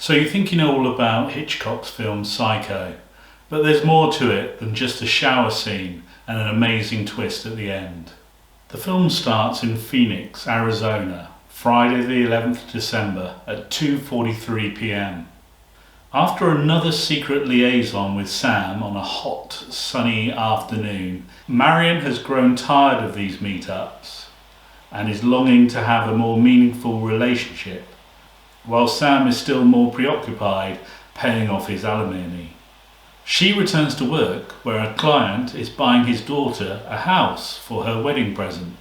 So you think you know all about Hitchcock's film Psycho, but there's more to it than just a shower scene and an amazing twist at the end. The film starts in Phoenix, Arizona, Friday the 11th of December at 2:43 p.m. After another secret liaison with Sam on a hot, sunny afternoon, Marion has grown tired of these meetups and is longing to have a more meaningful relationship, while Sam is still more preoccupied paying off his alimony. She returns to work where a client is buying his daughter a house for her wedding present,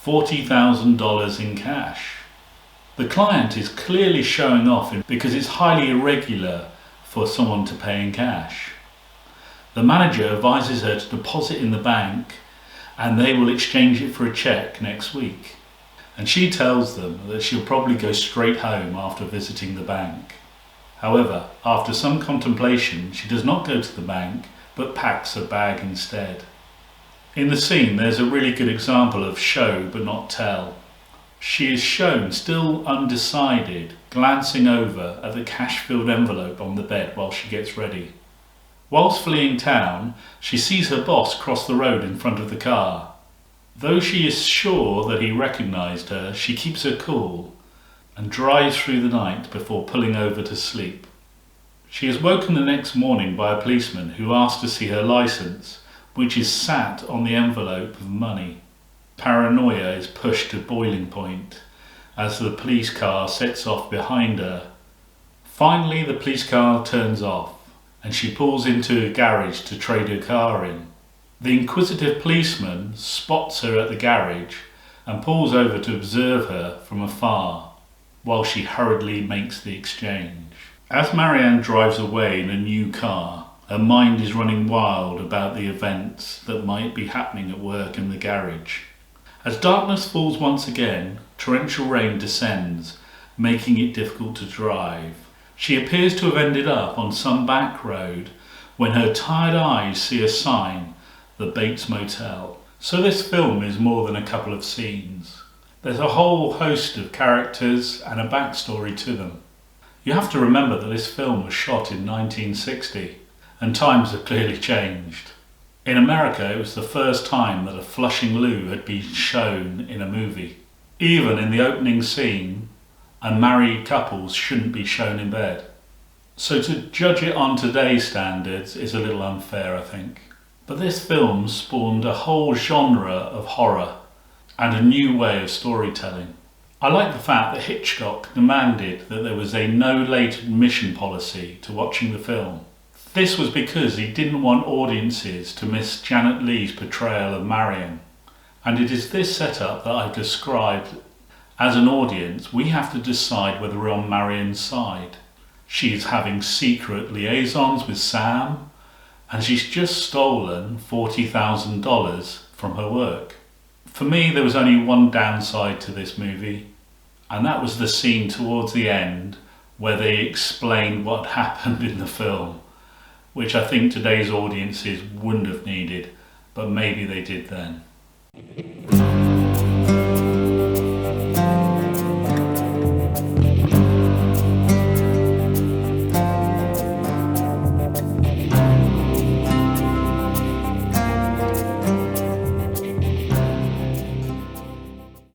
$40,000 in cash. The client is clearly showing off because it's highly irregular for someone to pay in cash. The manager advises her to deposit in the bank and they will exchange it for a cheque next week. And she tells them that she'll probably go straight home after visiting the bank. However, after some contemplation, she does not go to the bank, but packs her bag instead. In the scene, there's a really good example of show but not tell. She is shown still undecided, glancing over at the cash-filled envelope on the bed while she gets ready. Whilst fleeing town, she sees her boss cross the road in front of the car. Though she is sure that he recognised her, she keeps her cool and drives through the night before pulling over to sleep. She is woken the next morning by a policeman who asks to see her licence, which is sat on the envelope of money. Paranoia is pushed to boiling point as the police car sets off behind her. Finally, the police car turns off and she pulls into a garage to trade her car in. The inquisitive policeman spots her at the garage and pulls over to observe her from afar while she hurriedly makes the exchange. As Marianne drives away in a new car, her mind is running wild about the events that might be happening at work in the garage. As darkness falls once again, torrential rain descends, making it difficult to drive. She appears to have ended up on some back road when her tired eyes see a sign, the Bates Motel. So this film is more than a couple of scenes. There's a whole host of characters and a backstory to them. You have to remember that this film was shot in 1960 and times have clearly changed. In America, it was the first time that a flushing loo had been shown in a movie. Even in the opening scene, unmarried couples shouldn't be shown in bed. So to judge it on today's standards is a little unfair, I think. But this film spawned a whole genre of horror and a new way of storytelling. I like the fact that Hitchcock demanded that there was a no late admission policy to watching the film. This was because he didn't want audiences to miss Janet Leigh's portrayal of Marion. And it is this setup that I've described. As an audience, we have to decide whether we're on Marion's side. She is having secret liaisons with Sam, and she's just stolen $40,000 from her work. For me, there was only one downside to this movie, and that was the scene towards the end where they explained what happened in the film, which I think today's audiences wouldn't have needed, but maybe they did then.